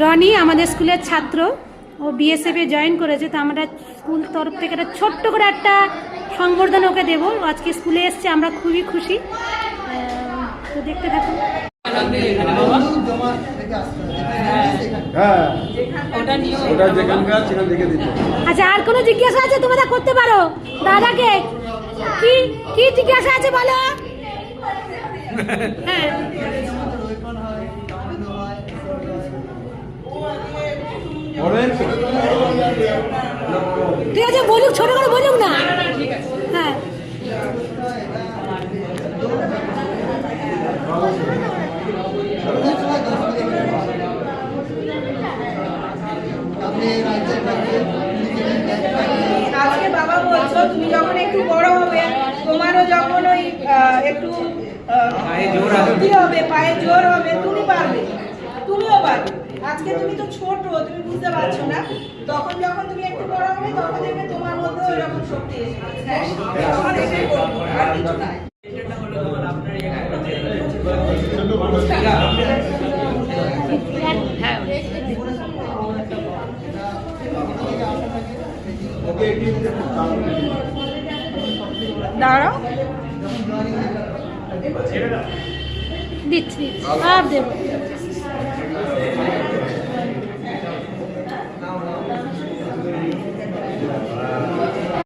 রনি আমাদের স্কুলের ছাত্র, ও বিএসএফে জয়েন করেছে। তো আমরা স্কুল তরফ থেকে একটা ছোট্ট করে একটা সংবর্ধনা ওকে দেবো। আজকে স্কুলে এসছে, আমরা খুবই খুশি। তো দেখতে থাকুন। আচ্ছা, আর কোনো জিজ্ঞাসা আছে তোমরা করতে পারো দাদাকে। কি কি জিজ্ঞাসা আছে বলো। হ্যাঁ, ঠিক আছে, বলুক, ছোট করে বলুক না। হ্যাঁ, আজকে বাবা বলছো তুমি যখন একটু বড় হবে, তোমারও যখন ওই একটু শক্তি হবে, পায়ে জোর হবে, তুমি পারবে, তুমিও পারবে। আজকে তুমি তো ছোট, তুমি বুঝতে পারছো না। তখন যখন তুমি একটু বড় হবে, তখন দেখবে তোমার মধ্যে ওই রকম শক্তি এসেছে। তখন এটাই বলবো, আর কিছু নাই। দাঁড়াও, দিচ্ছি আর দেবো।